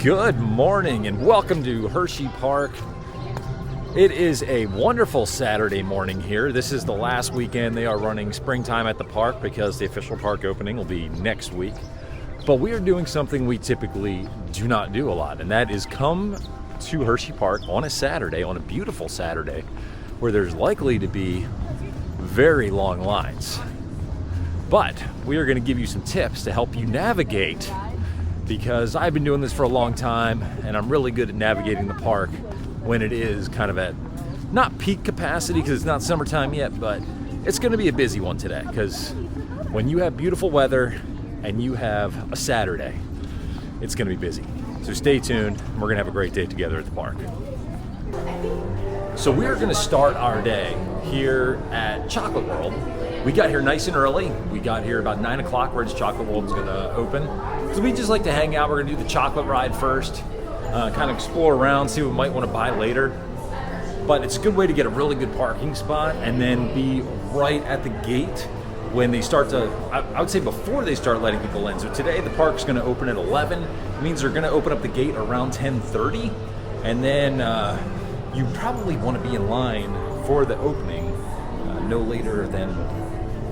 Good morning and welcome to Hersheypark. It is a wonderful Saturday morning here. This is the last weekend they are running springtime at the park because the official park opening will be next week. But we are doing something we typically do not do a lot, and that is come to Hersheypark on a Saturday, on a beautiful Saturday, where there's likely to be very long lines. But we are going to give you some tips to help you navigate, because I've been doing this for a long time and I'm really good at navigating the park when it is kind of at not peak capacity because it's not summertime yet, but it's going to be a busy one today because when you have beautiful weather and you have a Saturday, it's going to be busy. So stay tuned. We're going to have a great day together at the park. So we're going to start our day here at Chocolate World. We got here nice and early. We got here about 9 o'clock where this Chocolate World is going to open. So we just like to hang out. We're going to do the chocolate ride first, kind of explore around, see what we might want to buy later. But it's a good way to get a really good parking spot and then be right at the gate when they start to, I would say before they start letting people in. So today the park's going to open at 11. It means they're going to open up the gate around 10:30. And then you probably want to be in line for the opening no later than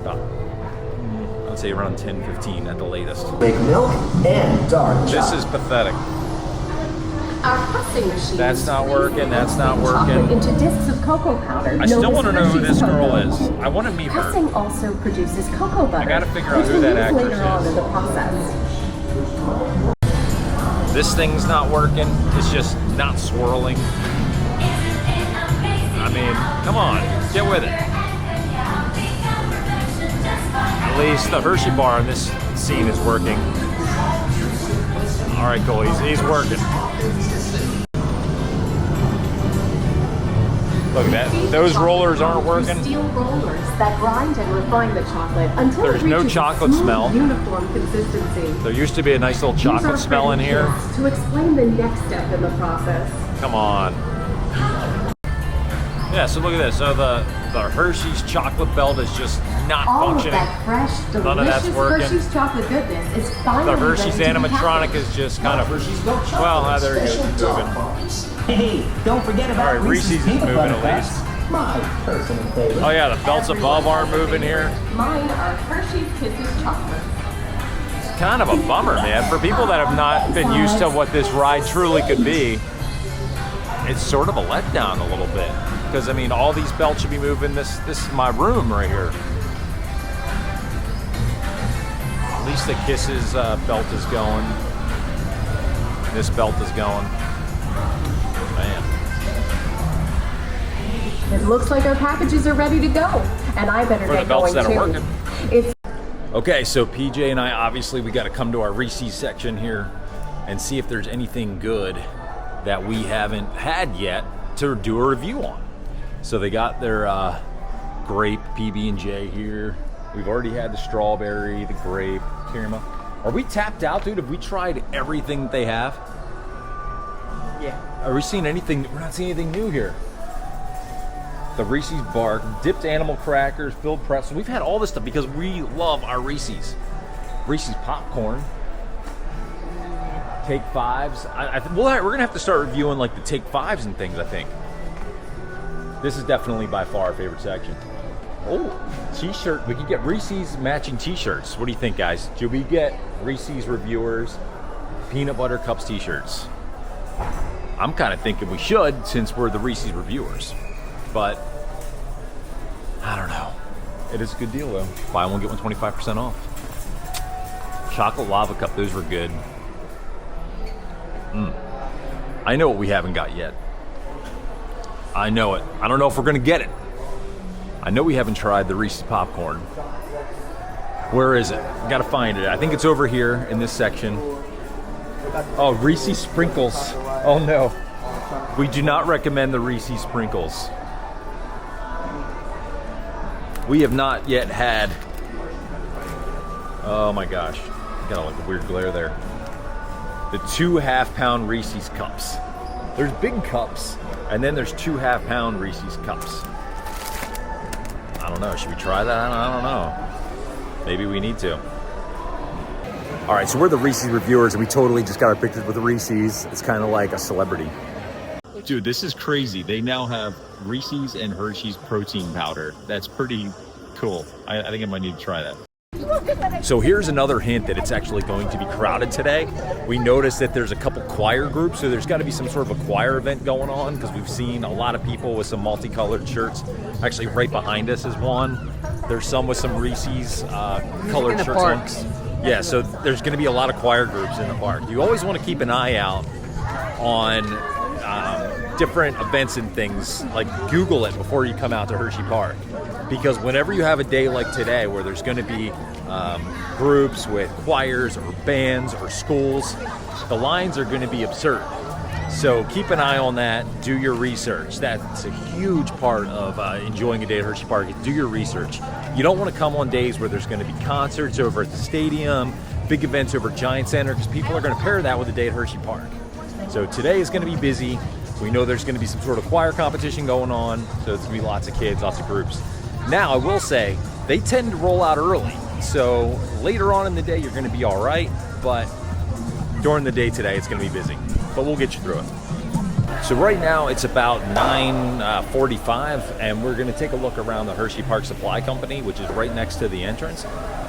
about, I would say around 10:15 at the latest. Make milk and dark chocolate. This is pathetic. Our pressing machine. That's not working. That's not working. Into discs of cocoa powder. I still want to know who this girl is. I want to meet her. Pressing also produces cocoa butter. I got to figure out who that actress later on in the is. process. This thing's not working. It's just not swirling. I mean, come on, get with it. At least the Hershey bar in this scene is working. All right, cool. He's working. Look at that. Those rollers aren't working. Steel rollers that grind and refine the chocolate until There's it no reaches chocolate smooth, smell. uniform consistency. There used to be a nice little chocolate smell in here. To explain the next step in the process. Come on. Yeah, so look at this. So the Hershey's chocolate belt is just not All functioning. of that fresh, delicious None of that's working. Hershey's chocolate goodness is finally The Hershey's ready to be animatronic packaged. is just kind of, well, there it goes, moving. Hey, don't forget about All right, Reese's is peanut moving butter at cups. least. My personal favorite. Oh yeah, the belts above aren't moving here. Mine are Hershey's Kisses chocolate. It's kind of a bummer, man. For people that have not been used to what this ride truly could be, it's sort of a letdown a little bit. Because I mean, all these belts should be moving. This is my room right here. At least the Kisses belt is going. This belt is going. Man. It looks like our packages are ready to go, and I better For the get belts going that are too. working. It's Okay, so PJ and I, obviously, we got to come to our Reese's section here and see if there's anything good that we haven't had yet to do a review on. So they got their grape PB&J here. We've already had the strawberry, the grape, caramel. Are we tapped out, dude? Have we tried everything that they have? Yeah. Are we seeing anything? We're not seeing anything new here. The Reese's bark, dipped animal crackers, filled pretzels. We've had all this stuff because we love our Reese's. Reese's popcorn. Take Fives. We're gonna have to start reviewing like the Take Fives and things, I think. This is definitely by far our favorite section. Oh, t-shirt. We could get Reese's matching t-shirts. What do you think, guys? Should we get Reese's reviewers peanut butter cups t-shirts? I'm kind of thinking we should, since we're the Reese's reviewers. But I don't know. It is a good deal though. Buy one, get one 25% off. Chocolate lava cup, those were good. I know what we haven't got yet. I know it. I don't know if we're gonna get it. I know we haven't tried the Reese's popcorn. Where is it? Gotta find it. I think it's over here in this section. Oh, Reese's sprinkles. Oh no. We do not recommend the Reese's sprinkles. We have not yet had. Oh my gosh. Got like a weird glare there. The 2 half-pound Reese's cups. There's big cups, and then there's 2 half-pound Reese's cups. I don't know. Should we try that? I don't know. Maybe we need to. All right, so we're the Reese's reviewers, and we totally just got our pictures with the Reese's. It's kind of like a celebrity. Dude, this is crazy. They now have Reese's and Hershey's protein powder. That's pretty cool. I think I might need to try that. So here's another hint that it's actually going to be crowded today. We noticed that there's a couple choir groups, so there's got to be some sort of a choir event going on, because we've seen a lot of people with some multicolored shirts. Actually, right behind us is one. There's some with some Reese's colored shirts on. Yeah, so there's going to be a lot of choir groups in the park. You always want to keep an eye out on different events and things. Like, Google it before you come out to Hershey Park, because whenever you have a day like today where there's going to be groups with choirs or bands or schools, the lines are going to be absurd. So keep an eye on that. Do your research. That's a huge part of enjoying a day at Hershey Park. Do your research. You don't want to come on days where there's going to be concerts over at the stadium, big events over at Giant Center, because people are going to pair that with a day at Hershey Park. So today is going to be busy. We know there's going to be some sort of choir competition going on, so it's going to be lots of kids, lots of groups. Now, I will say, they tend to roll out early. So later on in the day, you're going to be all right, but during the day today, it's going to be busy. But we'll get you through it. So right now, it's about 9:45, and we're going to take a look around the Hersheypark Supply Company, which is right next to the entrance.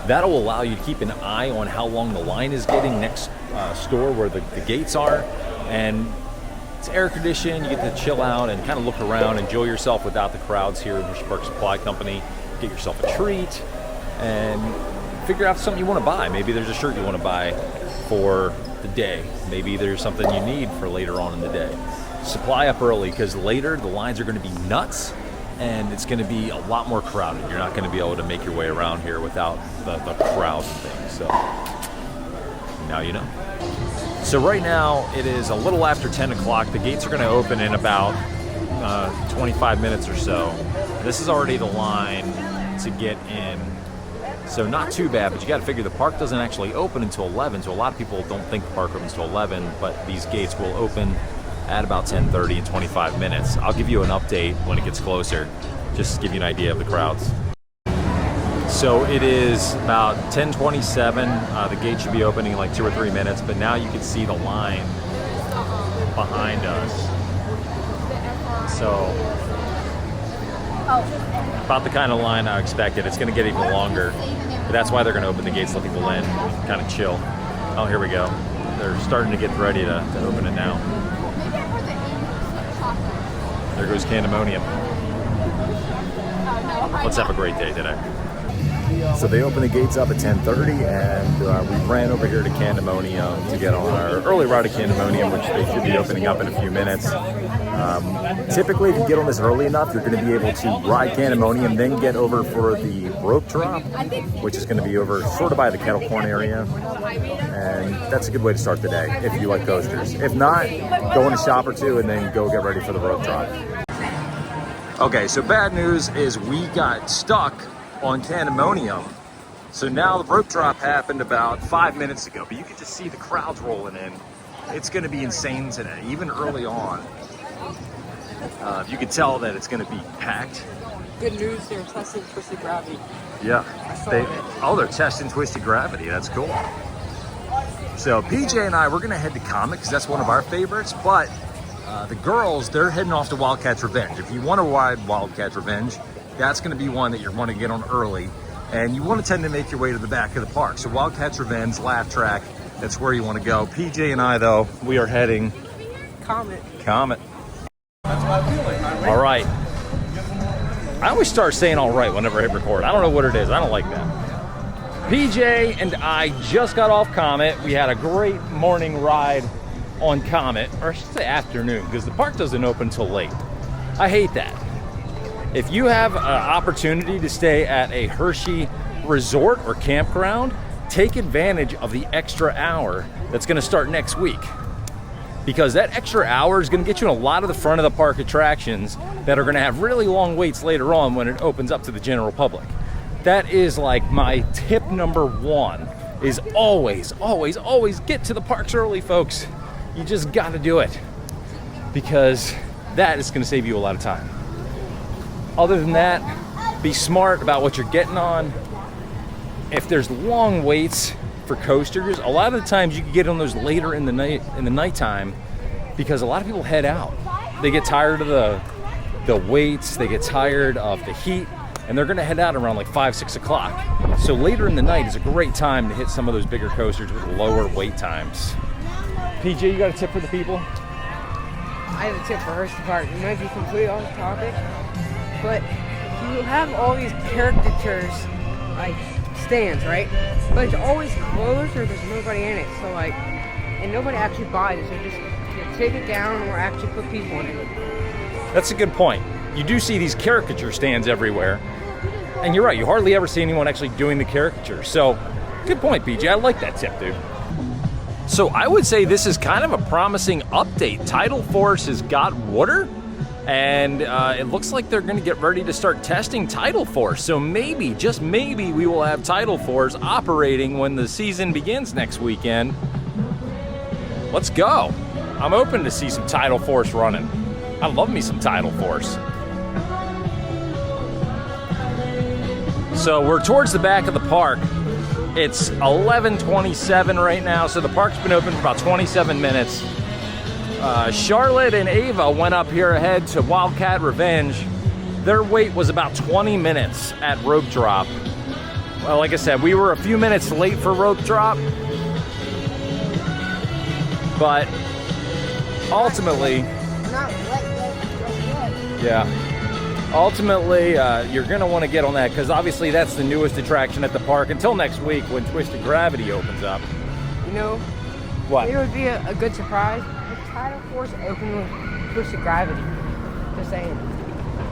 That'll allow you to keep an eye on how long the line is getting next store where the gates are. And it's air conditioned. You get to chill out and kind of look around, enjoy yourself without the crowds here at Hersheypark Supply Company. Get yourself a treat and figure out something you want to buy. Maybe there's a shirt you want to buy for the day. Maybe there's something you need for later on in the day. Supply up early, because later the lines are going to be nuts and it's going to be a lot more crowded. You're not going to be able to make your way around here without the crowds and things. So now you know. So right now it is a little after 10 o'clock. The gates are going to open in about 25 minutes or so. This is already the line to get in. So not too bad, but you got to figure the park doesn't actually open until 11. So a lot of people don't think the park opens until 11, but these gates will open at about 10:30 in 25 minutes. I'll give you an update when it gets closer, just to give you an idea of the crowds. So it is about 10:27. The gate should be opening in like 2 or 3 minutes, but now you can see the line behind us. So about the kind of line I expected. It's going to get even longer, but that's why they're going to open the gates, let people in, kind of chill. Oh, here we go. They're starting to get ready to open it now. There goes Candemonium. Let's have a great day today. So they open the gates up at 10:30, and we ran over here to Candemonium to get on our early ride to Candemonium, which they should be opening up in a few minutes. Typically, if you get on this early enough, you're going to be able to ride Candemonium, then get over for the rope drop, which is going to be over sort of by the kettle corn area. And that's a good way to start the day if you like coasters. If not, go in a shop or two and then go get ready for the rope drop. Okay, so bad news is we got stuck on Candemonium. So now the rope drop happened about 5 minutes ago, but you can just see the crowds rolling in. It's going to be insane today, even early on. You can tell that it's going to be packed. Good news, they're testing twisted gravity. Yeah. I saw it. They're testing twisted gravity. That's cool. So PJ and I, we're going to head to Comet because that's one of our favorites, but the girls, they're heading off to Wildcats Revenge. If you want to ride Wildcats Revenge, that's going to be one that you want to get on early, and you want to tend to make your way to the back of the park. So Wildcats Revenge, laugh track, that's where you want to go. PJ and I, though, we are heading Comet. All right. I always start saying all right whenever I hit record. I don't know what it is. I don't like that. PJ and I just got off Comet. We had a great morning ride on Comet, or I should say afternoon, because the park doesn't open till late. I hate that. If you have an opportunity to stay at a Hershey resort or campground, take advantage of the extra hour that's going to start next week. Because that extra hour is going to get you in a lot of the front of the park attractions that are going to have really long waits later on when it opens up to the general public. That is like my tip number one, is always, always, always get to the parks early, folks. You just got to do it, because that is going to save you a lot of time. Other than that, be smart about what you're getting on. If there's long waits for for coasters, a lot of the times you can get on those later in the nighttime, because a lot of people head out. They get tired of the waits, they get tired of the heat, and they're gonna head out around like 5, 6 o'clock. So later in the night is a great time to hit some of those bigger coasters with lower wait times. PJ, you got a tip for the people? I have a tip for Hersheypark. It might be completely off topic, but you have all these caricatures, like stands, right? But it's always closed or there's nobody in it. So like, and nobody actually buys it. So just take it down or actually put people in it. That's a good point. You do see these caricature stands everywhere. And you're right, you hardly ever see anyone actually doing the caricature. So, good point, BJ. I like that tip, dude. So I would say this is kind of a promising update. Tidal Force has got water, and it looks like they're gonna get ready to start testing Tidal Force. So maybe, just maybe, we will have Tidal Force operating when the season begins next weekend. Let's go. I'm open to see some Tidal Force running. I love me some Tidal Force. So we're towards the back of the park. It's 11:27 right now, so the park's been open for about 27 minutes. Charlotte and Ava went up here ahead to Wildcat Revenge. Their wait was about 20 minutes at rope drop. Well, like I said, we were a few minutes late for rope drop, but ultimately, you're gonna want to get on that, because obviously that's the newest attraction at the park until next week when Twisted Gravity opens up. You know, what? It would be a good surprise if Tidal Force opened with Twisted Gravity. Just saying.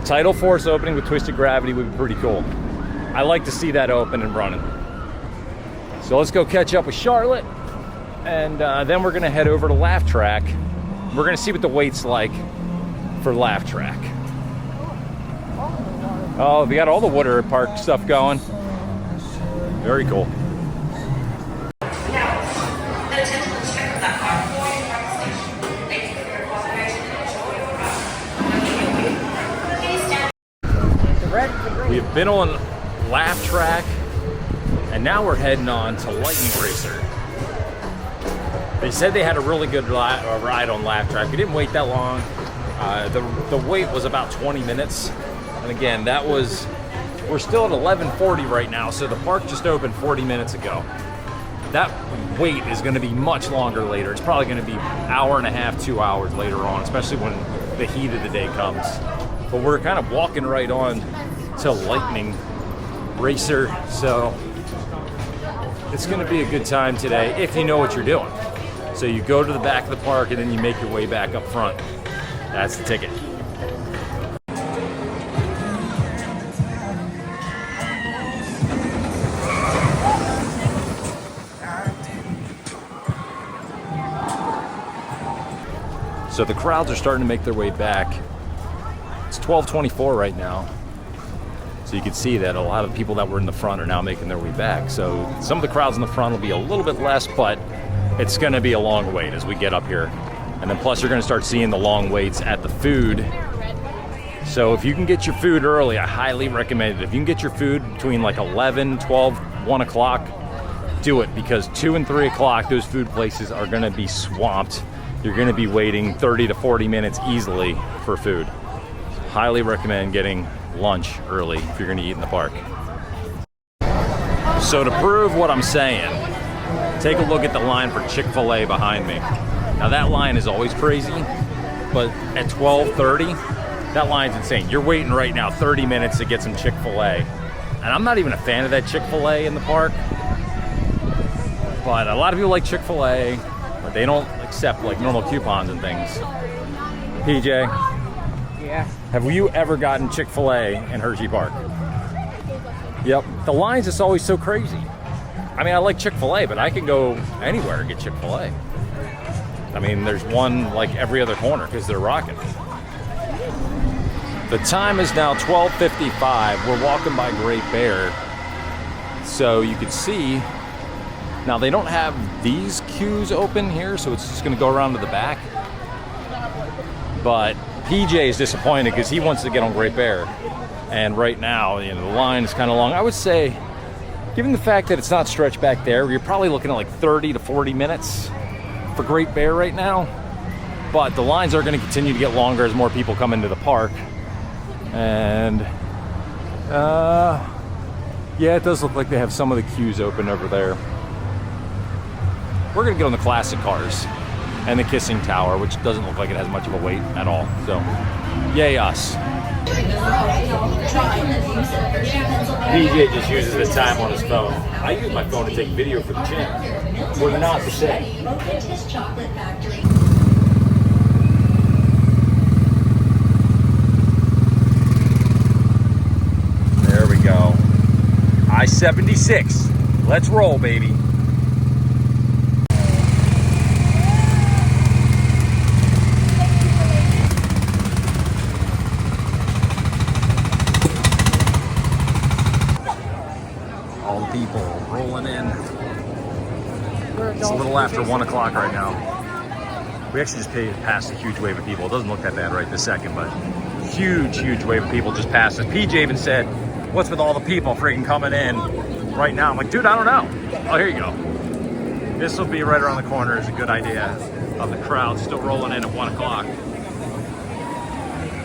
Tidal Force opening with Twisted Gravity would be pretty cool. I like to see that open and running. So let's go catch up with Charlotte, and then we're gonna head over to Laugh Track. We're gonna see what the wait's like for Laugh Track. Oh, we got all the water park stuff going. Very cool. We've been on Laugh Track, and now we're heading on to Lightning Racer. They said they had a really good ride on Laugh Track. We didn't wait that long. The wait was about 20 minutes. And again, we're still at 11:40 right now, so the park just opened 40 minutes ago. That wait is gonna be much longer later. It's probably gonna be an hour and a half, 2 hours later on, especially when the heat of the day comes. But we're kind of walking right on to Lightning Racer, so it's gonna be a good time today if you know what you're doing. So you go to the back of the park and then you make your way back up front. That's the ticket. So the crowds are starting to make their way back. It's 12:24 right now. So you can see that a lot of people that were in the front are now making their way back. So some of the crowds in the front will be a little bit less, but it's gonna be a long wait as we get up here. And then plus you're gonna start seeing the long waits at the food. So if you can get your food early, I highly recommend it. If you can get your food between like 11, 12, 1 o'clock, do it, because 2 and 3 o'clock, those food places are gonna be swamped. You're gonna be waiting 30 to 40 minutes easily for food. Highly recommend getting lunch early if you're gonna eat in the park. So to prove what I'm saying, take a look at the line for Chick-fil-A behind me. Now that line is always crazy, but at 12:30, that line's insane. You're waiting right now 30 minutes to get some Chick-fil-A. And I'm not even a fan of that Chick-fil-A in the park, but a lot of people like Chick-fil-A, but they don't accept like normal coupons and things. PJ, Yeah. have you ever gotten Chick-fil-A in Hersheypark? Yep. The line's just always so crazy. I mean, I like Chick-fil-A, but I can go anywhere and get Chick-fil-A. I mean, there's one like every other corner because they're rocking. The time is now 12:55. We're walking by Great Bear. So you can see, now they don't have these queues open here, so it's just gonna go around to the back. But PJ is disappointed because he wants to get on Great Bear. And right now, you know, the line is kind of long. I would say given the fact that it's not stretched back there, you're probably looking at like 30 to 40 minutes for Great Bear right now. But the lines are going to continue to get longer as more people come into the park. And yeah, it does look like they have some of the queues open over there. We're going to get on the classic cars and the Kissing Tower, which doesn't look like it has much of a wait at all. So, yay us. PJ just uses the time on his phone. I use my phone to take video for the channel. We're not the same. There we go. I-76. Let's roll, baby. People rolling in. It's a little after 1 o'clock right now. We actually just passed a huge wave of people. It doesn't look that bad right this second, but huge wave of people just passed us. PJ even said, what's with all the people freaking coming in right now? I'm like, dude, I don't know. Oh, here you go. This will be right around the corner is a good idea of the crowd still rolling in at 1 o'clock.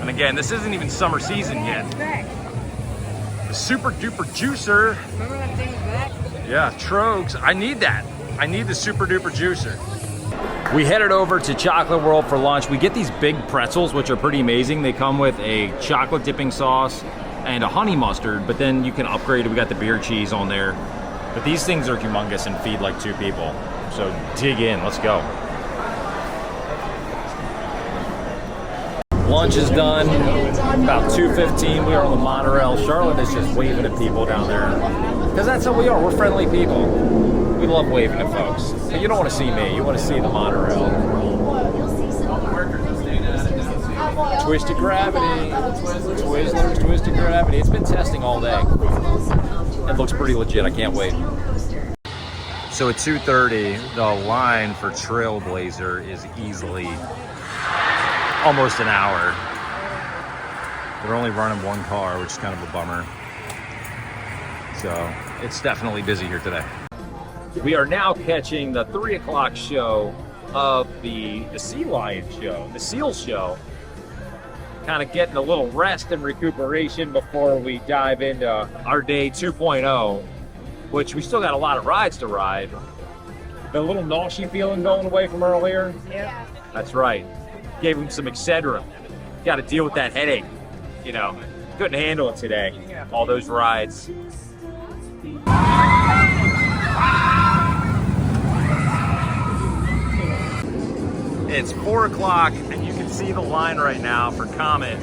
And again, this isn't even summer season yet. The Super Duper Juicer. Remember that thing back? Yeah, Trogs. I need that. I need the Super Duper Juicer. We headed over to Chocolate World for lunch. We get these big pretzels, which are pretty amazing. They come with a chocolate dipping sauce and a honey mustard, but then you can upgrade it. We got the beer cheese on there. But these things are humongous and feed like 2 people. So dig in, let's go. Lunch is done, about 2:15. We are on the monorail. Charlotte is just waving at people down there. Because that's how we are, we're friendly people. We love waving at folks. But you don't want to see me, you want to see the monorail. Twisted Gravity, Twizzlers, Twisted Gravity. It's been testing all day. It looks pretty legit, I can't wait. So at 2:30, the line for Trailblazer is easily almost an hour. They're only running 1 car, which is kind of a bummer. So it's definitely busy here today. We are now catching the 3 o'clock show of the Sea Lion show, the Seal show. Kind of getting a little rest and recuperation before we dive into our day 2.0, which we still got a lot of rides to ride. The little nausea feeling going away from earlier? Yeah. That's right. Gave him some Excedrin. Got to deal with that headache. You know, couldn't handle it today. All those rides. It's 4 o'clock and you can see the line right now for Comet.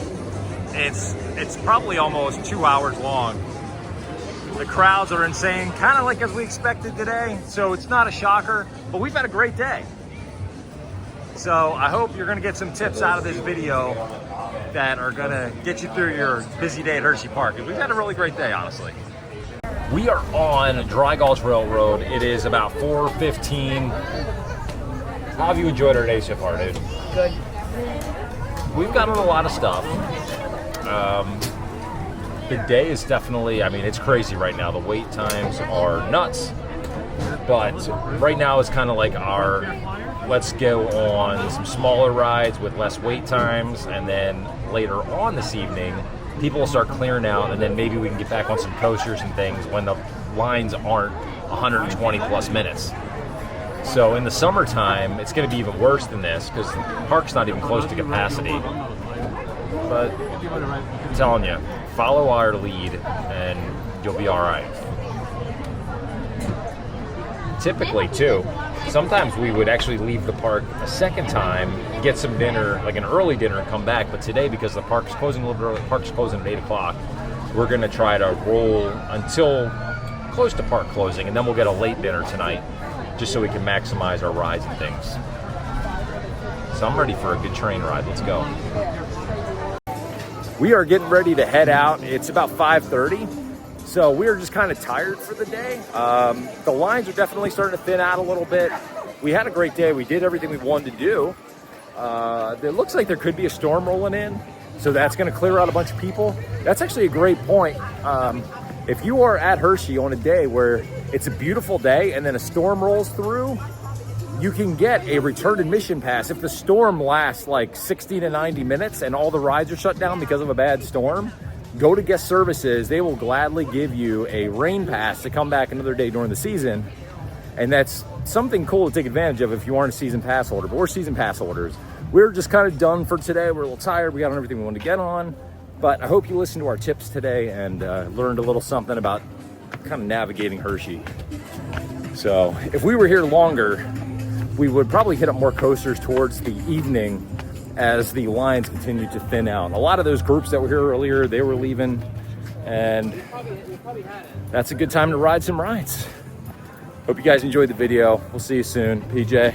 It's probably almost 2 hours long. The crowds are insane, kind of like as we expected today. So it's not a shocker, but we've had a great day. So I hope you're gonna get some tips out of this video that are gonna get you through your busy day at Hersheypark. We've had a really great day, honestly. We are on Dry Gulch Railroad. It is about 4:15. How have you enjoyed our day so far, dude? Good. We've gotten a lot of stuff. The day is definitely, I mean, it's crazy right now. The wait times are nuts. But right now it's kind of like our, let's go on some smaller rides with less wait times, and then later on this evening, people will start clearing out, and then maybe we can get back on some coasters and things when the lines aren't 120 plus minutes. So in the summertime, it's going to be even worse than this because the park's not even close to capacity. But I'm telling you, follow our lead and you'll be all right. Typically, too, sometimes we would actually leave the park a second time, get some dinner, like an early dinner, and come back. But today, because the park's closing a little bit early, the park's closing at 8 o'clock, we're going to try to roll until close to park closing, and then we'll get a late dinner tonight, just so we can maximize our rides and things. So I'm ready for a good train ride. Let's go. We are getting ready to head out. It's about 5:30. So we're just kind of tired for the day. The lines are definitely starting to thin out a little bit. We had a great day. We did everything we wanted to do. It looks like there could be a storm rolling in. So that's going to clear out a bunch of people. That's actually a great point. if you are at Hershey on a day where it's a beautiful day and then a storm rolls through, you can get a return admission pass. If the storm lasts like 60 to 90 minutes and all the rides are shut down because of a bad storm, go to guest services. They will gladly give you a rain pass to come back another day during the season. And that's something cool to take advantage of if you aren't a season pass holder. But we're season pass holders. We're just kind of done for today. We're a little tired. We got on everything we wanted to get on. But I hope you listened to our tips today and learned a little something about kind of navigating Hershey. So if we were here longer, we would probably hit up more coasters towards the evening as the lines continue to thin out. A lot of those groups that were here earlier, they were leaving, and that's a good time to ride some rides. Hope you guys enjoyed the video. We'll see you soon. PJ.